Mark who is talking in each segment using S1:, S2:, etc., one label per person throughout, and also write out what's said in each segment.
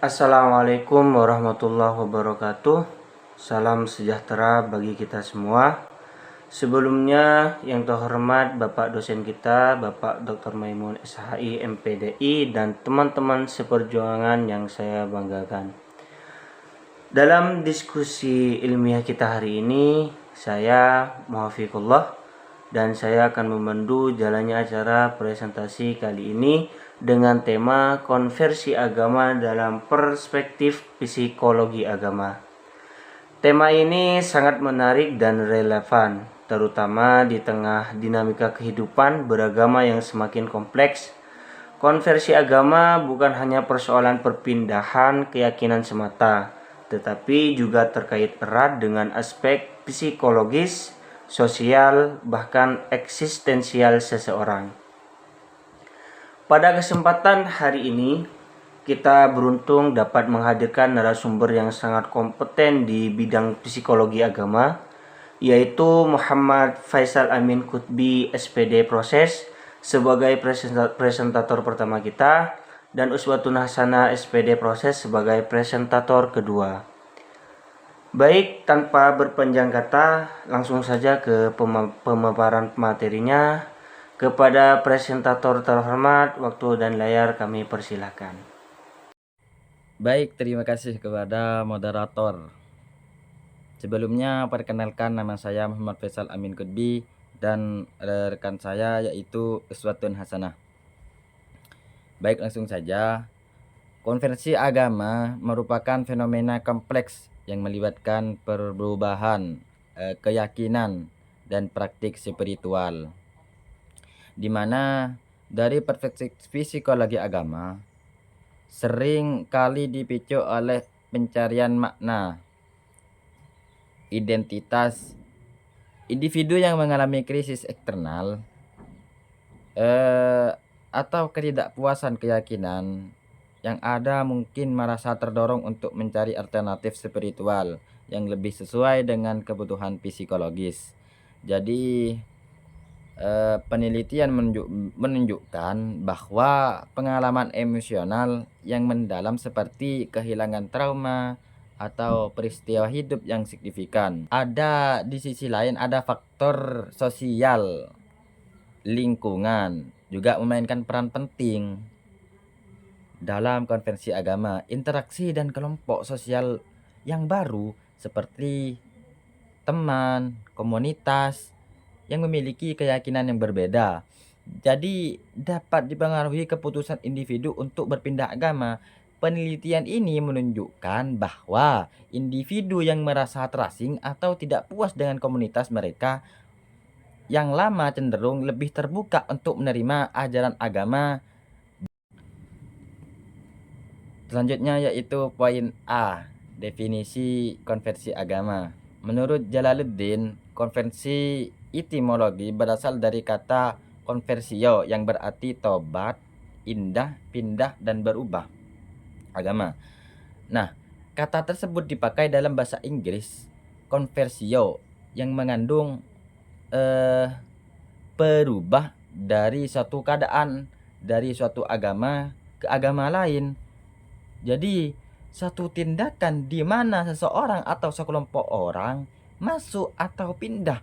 S1: Assalamualaikum warahmatullahi wabarakatuh. Salam sejahtera bagi kita semua. Sebelumnya yang terhormat Bapak dosen kita, Bapak Dr. Maimun SHI MPDI dan teman-teman seperjuangan yang saya banggakan. Dalam diskusi ilmiah kita hari ini, saya Muhafiqullah dan saya akan memandu jalannya acara presentasi kali ini dengan tema konversi agama dalam perspektif psikologi agama. Tema ini sangat menarik dan relevan, terutama di tengah dinamika kehidupan beragama yang semakin kompleks. Konversi agama bukan hanya persoalan perpindahan keyakinan semata, tetapi juga terkait erat dengan aspek psikologis, sosial, bahkan eksistensial seseorang. Pada kesempatan hari ini, kita beruntung dapat menghadirkan narasumber yang sangat kompeten di bidang psikologi agama, yaitu Muhammad Faisal Amin Qutbi SPD Proses sebagai presentator pertama kita dan Uswatun Hasanah SPD Proses sebagai presentator kedua. Baik, tanpa berpanjang kata, langsung saja ke pemaparan materinya. Kepada presentator terhormat, waktu dan layar kami persilahkan.
S2: Baik, terima kasih kepada moderator. Sebelumnya, perkenalkan nama saya Muhammad Faisal Amin Qutbi dan rekan saya yaitu Uswatun Hasanah. Baik, langsung saja. Konversi agama merupakan fenomena kompleks yang melibatkan perubahan keyakinan dan praktik spiritual, di mana dari perspektif psikologi agama sering kali dipicu oleh pencarian makna, identitas individu yang mengalami krisis eksternal atau ketidakpuasan keyakinan yang ada mungkin merasa terdorong untuk mencari alternatif spiritual yang lebih sesuai dengan kebutuhan psikologis. Jadi penelitian menunjukkan bahwa pengalaman emosional yang mendalam seperti kehilangan trauma atau peristiwa hidup yang signifikan. Di sisi lain ada faktor sosial, lingkungan juga memainkan peran penting dalam konvensi agama. Interaksi dan kelompok sosial yang baru seperti teman, komunitas yang memiliki keyakinan yang berbeda, jadi dapat dipengaruhi keputusan individu untuk berpindah agama. Penelitian ini menunjukkan bahwa individu yang merasa terasing atau tidak puas dengan komunitas mereka yang lama cenderung lebih terbuka untuk menerima ajaran agama. Selanjutnya yaitu poin A, definisi konversi agama. Menurut Jalaluddin, konversi etimologi berasal dari kata conversio yang berarti tobat, indah, pindah, dan berubah agama. Nah, kata tersebut dipakai dalam bahasa Inggris conversio yang mengandung berubah dari suatu keadaan, dari suatu agama ke agama lain. Jadi satu tindakan di mana seseorang atau sekelompok orang masuk atau pindah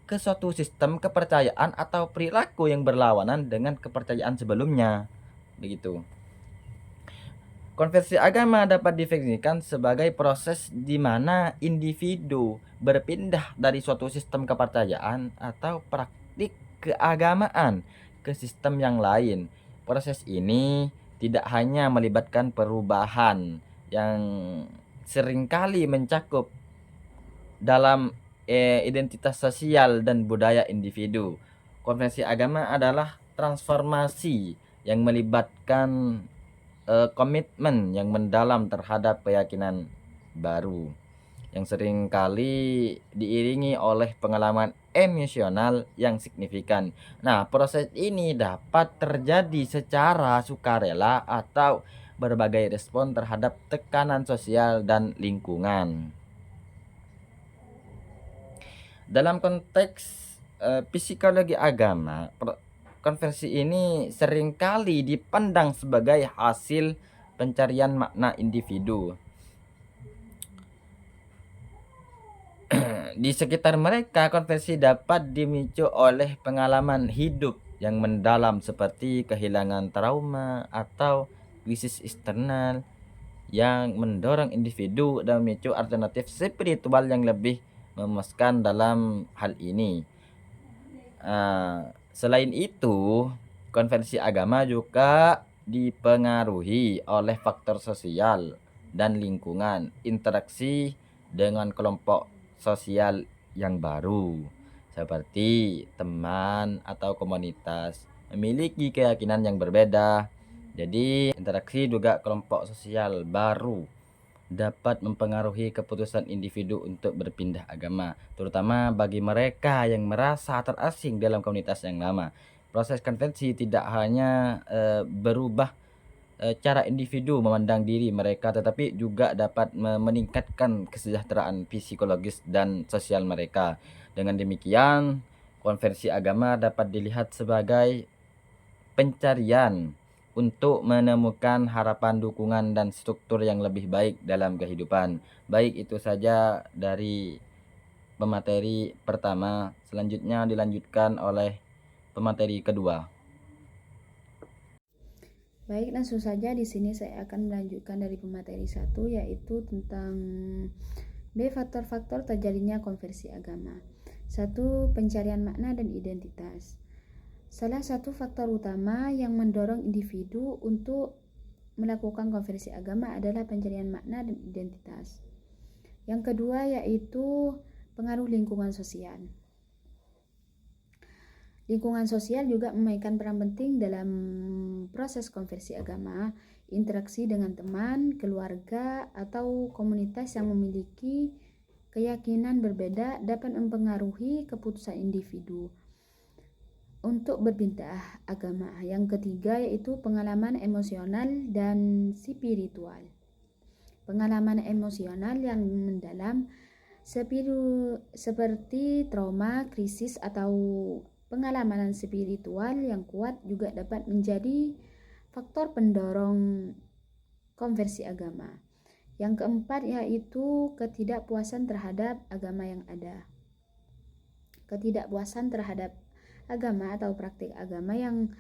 S2: ke suatu sistem kepercayaan atau perilaku yang berlawanan dengan kepercayaan sebelumnya, begitu. Konversi agama dapat didefinisikan sebagai proses di mana individu berpindah dari suatu sistem kepercayaan atau praktik keagamaan ke sistem yang lain. Proses ini tidak hanya melibatkan perubahan yang seringkali mencakup dalam identitas sosial dan budaya individu. Konvensi agama adalah transformasi yang melibatkan komitmen yang mendalam terhadap keyakinan baru, yang seringkali diiringi oleh pengalaman emosional yang signifikan. Nah, proses ini dapat terjadi secara sukarela atau berbagai respon terhadap tekanan sosial dan lingkungan. Dalam konteks psikologi agama, konversi ini seringkali dipandang sebagai hasil pencarian makna individu. Di sekitar mereka, konversi dapat dipicu oleh pengalaman hidup yang mendalam seperti kehilangan trauma atau krisis eksternal yang mendorong individu dan memicu alternatif spiritual yang lebih memuaskan dalam hal ini. Selain itu, konversi agama juga dipengaruhi oleh faktor sosial dan lingkungan, interaksi dengan kelompok sosial yang baru, seperti teman atau komunitas memiliki keyakinan yang berbeda. Jadi, interaksi juga kelompok sosial baru dapat mempengaruhi keputusan individu untuk berpindah agama, terutama bagi mereka yang merasa terasing dalam komunitas yang lama. Proses konversi tidak hanya berubah cara individu memandang diri mereka, tetapi juga dapat meningkatkan kesejahteraan psikologis dan sosial mereka. Dengan demikian, konversi agama dapat dilihat sebagai pencarian untuk menemukan harapan, dukungan, dan struktur yang lebih baik dalam kehidupan. Baik, itu saja dari pemateri pertama. Selanjutnya dilanjutkan oleh pemateri kedua.
S3: Baik, langsung saja di sini saya akan melanjutkan dari pemateri 1, yaitu tentang B. Faktor-faktor terjadinya konversi agama. 1. Pencarian makna dan identitas. Salah satu faktor utama yang mendorong individu untuk melakukan konversi agama adalah pencarian makna dan identitas. Yang kedua yaitu pengaruh lingkungan sosial. Lingkungan sosial juga memainkan peran penting dalam proses konversi agama. Interaksi dengan teman, keluarga, atau komunitas yang memiliki keyakinan berbeda dapat mempengaruhi keputusan individu untuk berpindah agama. Yang ketiga yaitu pengalaman emosional dan spiritual. Pengalaman emosional yang mendalam seperti trauma, krisis, atau pengalaman spiritual yang kuat juga dapat menjadi faktor pendorong konversi agama. Yang keempat yaitu ketidakpuasan terhadap agama yang ada. Ketidakpuasan terhadap agama atau praktik agama yang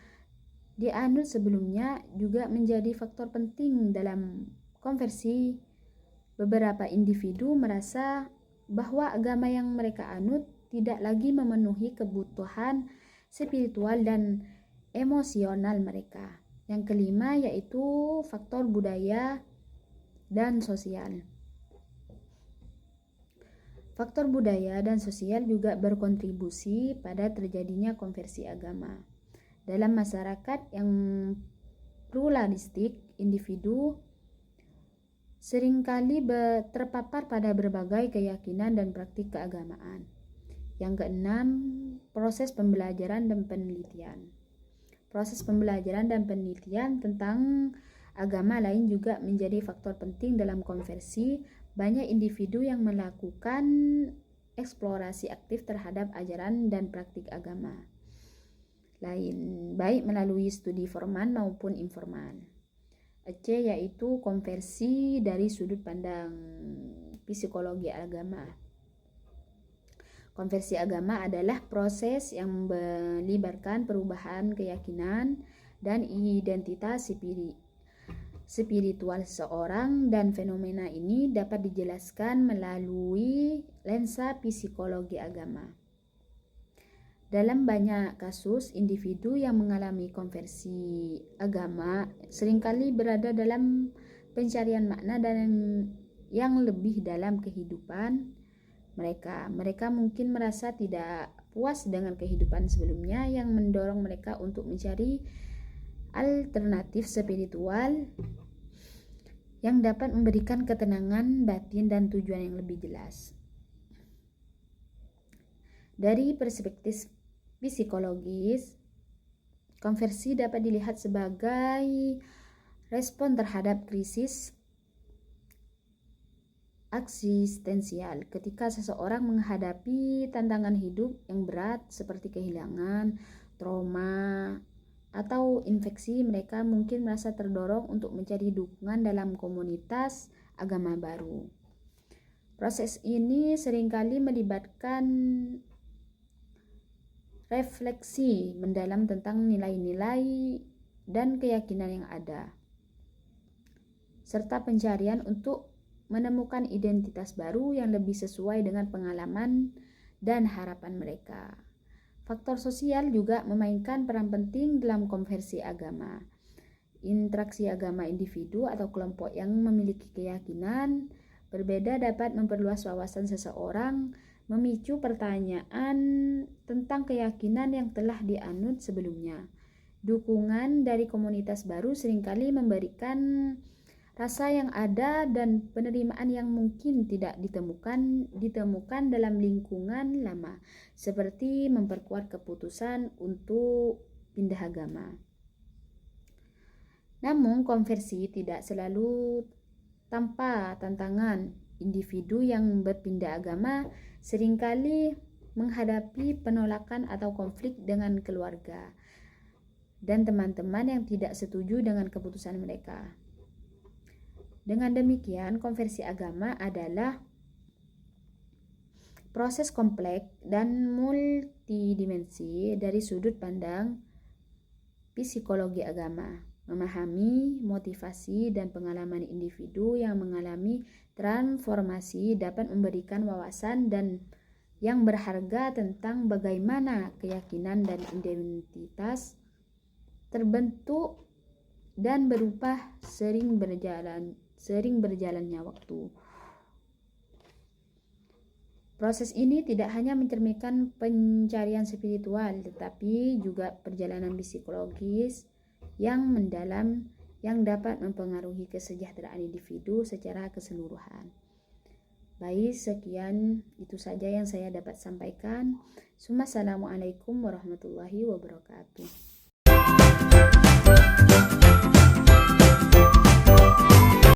S3: dianut sebelumnya juga menjadi faktor penting dalam konversi. Beberapa individu merasa bahwa agama yang mereka anut tidak lagi memenuhi kebutuhan spiritual dan emosional mereka. Yang kelima yaitu faktor budaya dan sosial. Faktor budaya dan sosial juga berkontribusi pada terjadinya konversi agama. Dalam masyarakat yang pluralistik, individu seringkali terpapar pada berbagai keyakinan dan praktik keagamaan. Yang keenam, proses pembelajaran dan penelitian. Proses pembelajaran dan penelitian tentang agama lain juga menjadi faktor penting dalam konversi. Banyak individu yang melakukan eksplorasi aktif terhadap ajaran dan praktik agama lain, baik melalui studi formal maupun informal. C yaitu konversi dari sudut pandang psikologi agama. Konversi agama adalah proses yang melibatkan perubahan keyakinan dan identitas spiritual seseorang, dan fenomena ini dapat dijelaskan melalui lensa psikologi agama. Dalam banyak kasus, individu yang mengalami konversi agama seringkali berada dalam pencarian makna dan yang lebih dalam kehidupan mereka. Mereka mungkin merasa tidak puas dengan kehidupan sebelumnya yang mendorong mereka untuk mencari alternatif spiritual yang dapat memberikan ketenangan batin dan tujuan yang lebih jelas. Dari perspektif psikologis, konversi dapat dilihat sebagai respon terhadap krisis eksistensial. Ketika seseorang menghadapi tantangan hidup yang berat seperti kehilangan, trauma, atau infeksi, mereka mungkin merasa terdorong untuk mencari dukungan dalam komunitas agama baru. Proses ini seringkali melibatkan refleksi mendalam tentang nilai-nilai dan keyakinan yang ada, serta pencarian untuk menemukan identitas baru yang lebih sesuai dengan pengalaman dan harapan mereka. Faktor sosial juga memainkan peran penting dalam konversi agama. Interaksi agama individu atau kelompok yang memiliki keyakinan berbeda dapat memperluas wawasan seseorang, memicu pertanyaan tentang keyakinan yang telah dianut sebelumnya. Dukungan dari komunitas baru seringkali memberikan rasa yang ada dan penerimaan yang mungkin tidak ditemukan dalam lingkungan lama, seperti memperkuat keputusan untuk pindah agama. Namun, konversi tidak selalu tanpa tantangan. Individu yang berpindah agama seringkali menghadapi penolakan atau konflik dengan keluarga dan teman-teman yang tidak setuju dengan keputusan mereka. Dengan demikian, konversi agama adalah proses kompleks dan multidimensi dari sudut pandang psikologi agama. Memahami motivasi dan pengalaman individu yang mengalami transformasi dapat memberikan wawasan dan yang berharga tentang bagaimana keyakinan dan identitas terbentuk dan berubah sering berjalannya waktu. Proses ini tidak hanya mencerminkan pencarian spiritual, tetapi juga perjalanan psikologis yang mendalam yang dapat mempengaruhi kesejahteraan individu secara keseluruhan. Baik, sekian itu saja yang saya dapat sampaikan. Assalamualaikum warahmatullahi wabarakatuh.